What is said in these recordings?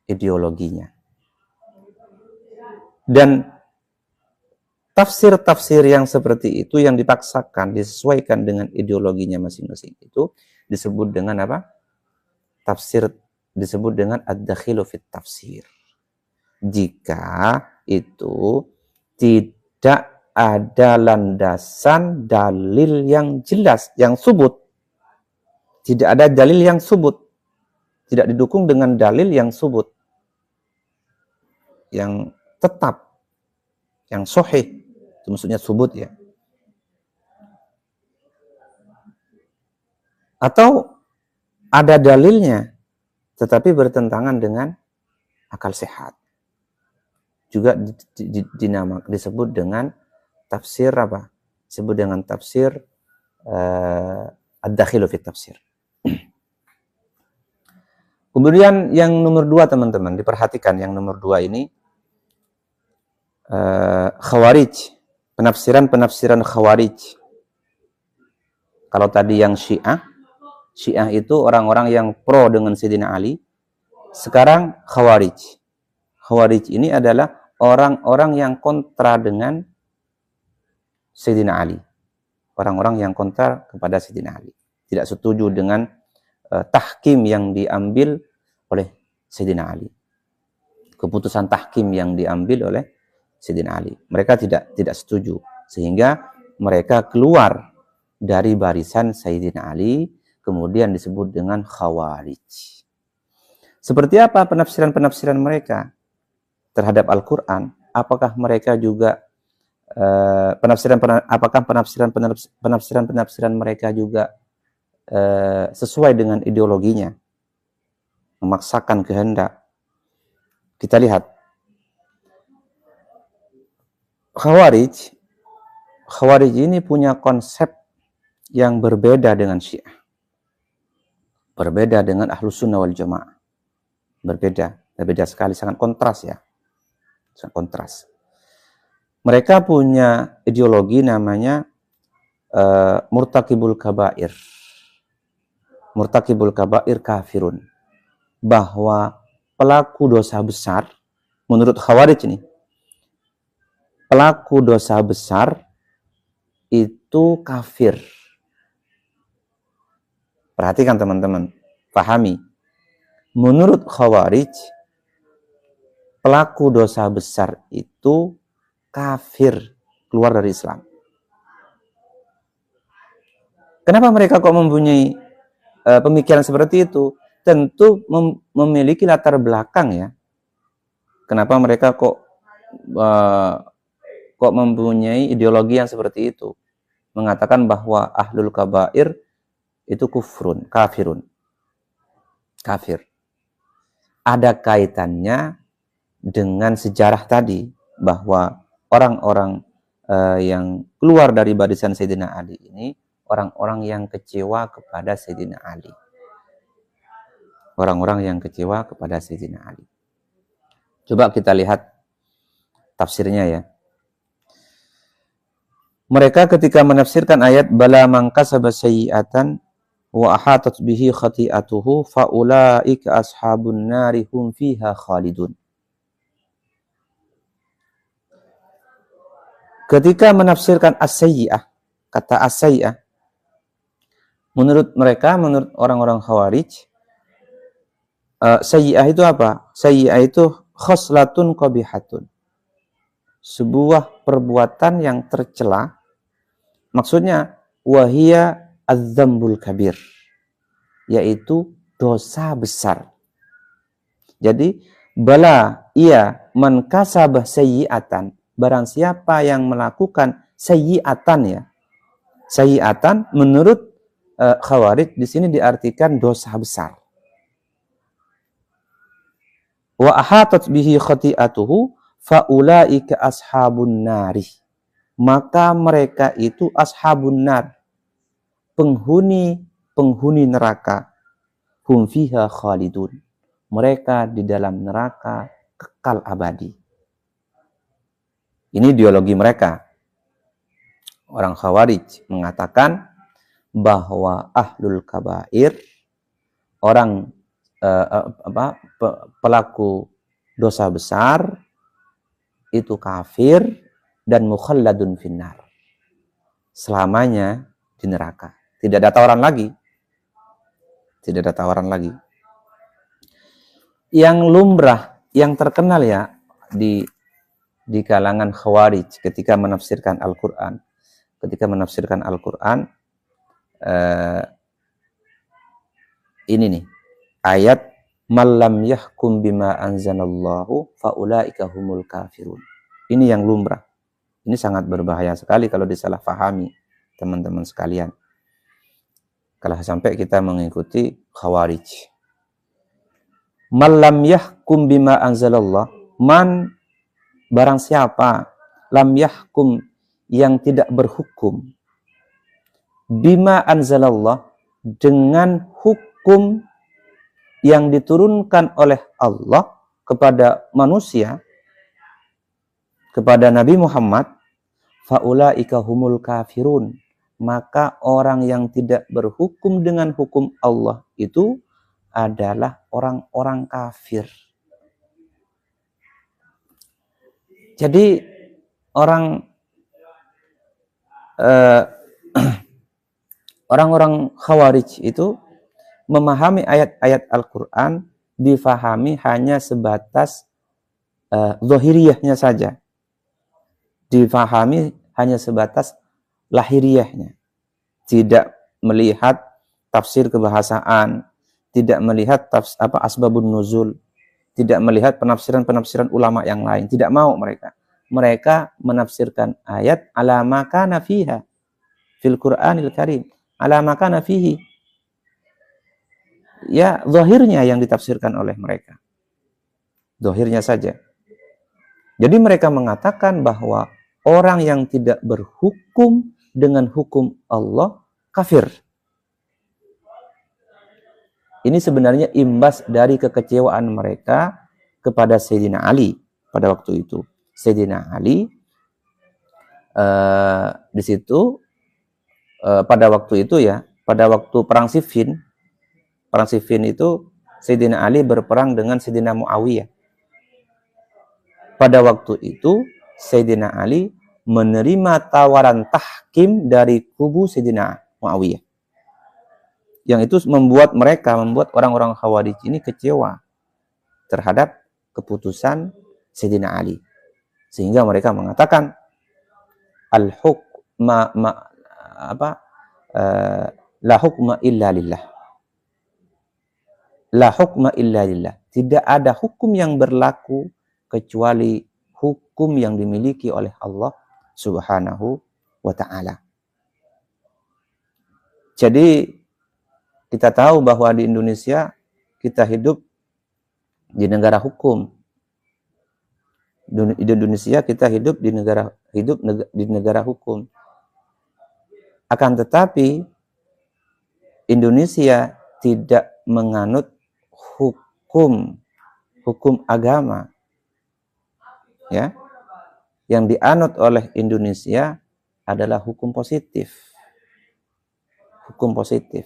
ideologinya. Dan tafsir-tafsir yang seperti itu yang dipaksakan, disesuaikan dengan ideologinya masing-masing itu disebut dengan apa? Tafsir, disebut dengan ad-dakhilu fit tafsir. Jika itu tidak ada landasan dalil yang jelas, yang subut. Tidak ada dalil yang subut. Tidak didukung dengan dalil yang subut. Yang tetap. Yang sahih. Itu maksudnya subut ya. Atau ada dalilnya, tetapi bertentangan dengan akal sehat. Juga disebut dengan tafsir apa? Disebut dengan tafsir ad-dakhilu fit tafsir. Kemudian yang nomor 2 teman-teman, diperhatikan yang nomor 2 ini Khawarij, penafsiran Khawarij. Kalau tadi yang Syiah itu orang-orang yang pro dengan Sayyidina Ali. Sekarang Khawarij. Khawarij ini adalah orang-orang yang kontra dengan Sayyidina Ali. Orang-orang yang kontra kepada Sayyidina Ali. Tidak setuju dengan tahkim yang diambil oleh Sayyidina Ali. Keputusan tahkim yang diambil oleh Sayyidina Ali. Mereka tidak setuju. Sehingga mereka keluar dari barisan Sayyidina Ali, kemudian disebut dengan Khawarij. Seperti apa penafsiran-penafsiran mereka terhadap Al-Quran? Apakah mereka juga penafsiran mereka juga sesuai dengan ideologinya, memaksakan kehendak? Kita lihat Khawarij ini punya konsep yang berbeda dengan Syiah, berbeda dengan Ahlus Sunnah wal Jamaah, berbeda sekali, sangat kontras ya, sangat kontras. Mereka punya ideologi namanya murtakibul kabair. Murtakibul kabair kafirun. Bahwa pelaku dosa besar, menurut Khawarij ini, pelaku dosa besar itu kafir. Perhatikan teman-teman, pahami. Menurut Khawarij, pelaku dosa besar itu kafir, keluar dari Islam. Kenapa mereka kok mempunyai pemikiran seperti itu? Tentu memiliki latar belakang ya. Kenapa mereka kok mempunyai ideologi yang seperti itu? Mengatakan bahwa ahlul kabair itu kafirun. Kafir. Ada kaitannya dengan sejarah tadi, bahwa orang-orang yang keluar dari barisan Sayyidina Ali ini orang-orang yang kecewa kepada Sayyidina Ali. Orang-orang yang kecewa kepada Sayyidina Ali. Coba kita lihat tafsirnya ya. Mereka ketika menafsirkan ayat bala man kasaba sayyi'atan wa ahatat bihi khati'atuhu fa ulaika ashabun nari hum fiha khalidun. Ketika menafsirkan as-sayyi'ah, kata as-sayyi'ah, menurut mereka, menurut orang-orang Khawarij, sayyi'ah itu apa? Sayyi'ah itu khoslatun qabihatun. Sebuah perbuatan yang tercela. Maksudnya wahia az-dzambul kabir, yaitu dosa besar. Jadi bala ia man kasabah sayyi'atan, barang siapa yang melakukan sayyi'atan ya. Sayyi'atan menurut Khawarij di sini diartikan dosa besar. Wa ahatat bihi khati'atuhu fa ulaika ashabun nari. Maka mereka itu ashabun nar, penghuni neraka. Hum fiha khalidun. Mereka di dalam neraka kekal abadi. Ini ideologi mereka. Orang Khawarij mengatakan bahwa ahlul kabair, orang pelaku dosa besar itu kafir dan mukhalladun finnar, selamanya di neraka, tidak ada tawaran lagi, tidak ada tawaran lagi. Yang lumrah, yang terkenal ya di kalangan Khawarij ketika menafsirkan Al-Quran, ini nih ayat malam yahkum bima anzalallahu faulaika humul kafirun. Ini yang lumrah. Ini sangat berbahaya sekali kalau disalahpahami teman-teman sekalian. Kalau sampai kita mengikuti Khawarij. Malam yahkum bima anzalallah, man barang siapa, lam yahkum yang tidak berhukum, bima anzalallah dengan hukum yang diturunkan oleh Allah kepada manusia, kepada Nabi Muhammad, faulaika humul kafirun, maka orang yang tidak berhukum dengan hukum Allah itu adalah orang-orang kafir. Jadi orang-orang Khawarij itu memahami ayat-ayat Al-Quran difahami hanya sebatas zahiriyahnya saja, difahami hanya sebatas lahiriahnya, tidak melihat tafsir kebahasaan, tidak melihat asbabun nuzul, tidak melihat penafsiran-penafsiran ulama yang lain, tidak mau mereka. Mereka menafsirkan ayat ala ma kana fiha fil Qur'anil Karim, ala ma kana fihi. Ya, zahirnya yang ditafsirkan oleh mereka. Zahirnya saja. Jadi mereka mengatakan bahwa orang yang tidak berhukum dengan hukum Allah kafir. Ini sebenarnya imbas dari kekecewaan mereka kepada Sayyidina Ali pada waktu itu. Sayyidina Ali di situ pada waktu itu ya, pada waktu perang Siffin itu Sayyidina Ali berperang dengan Sayyidina Muawiyah. Pada waktu itu Sayyidina Ali menerima tawaran tahkim dari kubu Sayyidina Muawiyah. Yang itu membuat orang-orang Khawarij ini kecewa terhadap keputusan Sayyidina Ali. Sehingga mereka mengatakan la hukma illa lillah. La hukma illa lillah. Tidak ada hukum yang berlaku kecuali hukum yang dimiliki oleh Allah Subhanahu wa ta'ala. Jadi kita tahu bahwa di Indonesia kita hidup di negara hukum. Di Indonesia kita hidup di negara hukum. Akan tetapi Indonesia tidak menganut hukum agama. Ya. Yang dianut oleh Indonesia adalah hukum positif. Hukum positif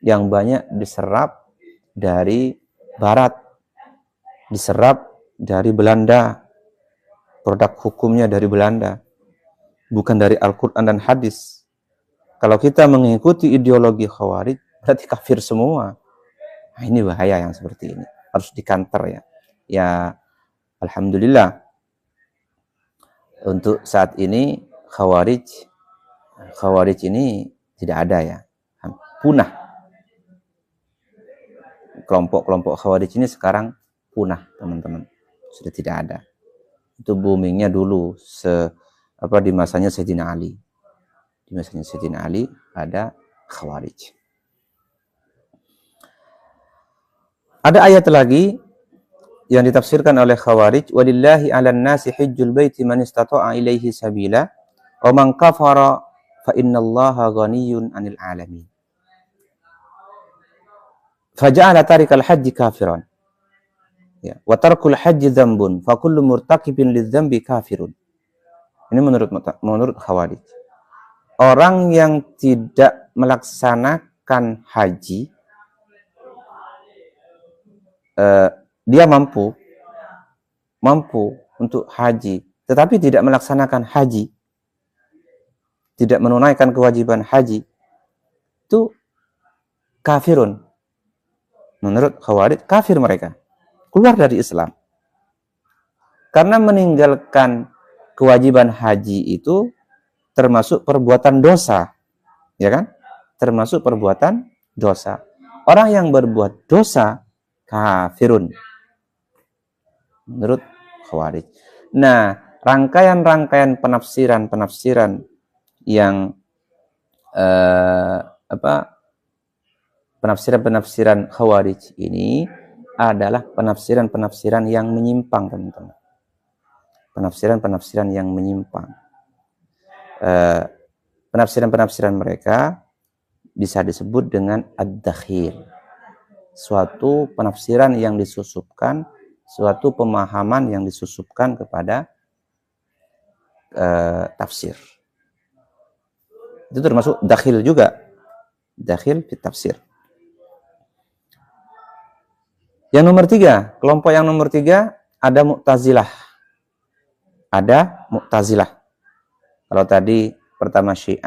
yang banyak diserap dari Barat, diserap dari Belanda, produk hukumnya dari Belanda, bukan dari Al-Quran dan hadis. Kalau kita mengikuti ideologi Khawarij, berarti kafir semua. Nah, ini bahaya yang seperti ini, harus dikanter ya. Ya, alhamdulillah untuk saat ini Khawarij ini tidak ada ya, punah. Kelompok-kelompok Khawarij ini sekarang punah, teman-teman. Sudah tidak ada. Itu boomingnya dulu di masanya Sayyidina Ali. Di masanya Sayyidina Ali ada Khawarij. Ada ayat lagi yang ditafsirkan oleh Khawarij, walillahi 'alan nasi hajjul baiti man istata'a ilaihi sabila wa man kafara fa innallaha ghaniyyun 'anil 'alamin. Faja'ala tarikal haji kafiran. Ya, wa tarkul haji dzambun, fa kullu murtakibin lidzambi kafirun. Ini menurut Khawarij. Orang yang tidak melaksanakan haji dia mampu untuk haji, tetapi tidak melaksanakan haji, tidak menunaikan kewajiban haji, itu kafirun. Menurut Khawarij, kafir mereka, keluar dari Islam. Karena meninggalkan kewajiban haji itu termasuk perbuatan dosa, ya kan? Termasuk perbuatan dosa. Orang yang berbuat dosa kafirun menurut Khawarij. Nah, rangkaian-rangkaian penafsiran yang penafsiran Khawarij ini adalah penafsiran yang menyimpang, teman-teman. Penafsiran yang menyimpang. Penafsiran mereka bisa disebut dengan ad-dakhil. Suatu penafsiran yang disusupkan, suatu pemahaman yang disusupkan kepada tafsir. Itu termasuk dakhil juga. Dakhil fi tafsir. Yang nomor 3, kelompok yang nomor 3 ada Mu'tazilah. Ada Mu'tazilah. Kalau tadi pertama Syiah,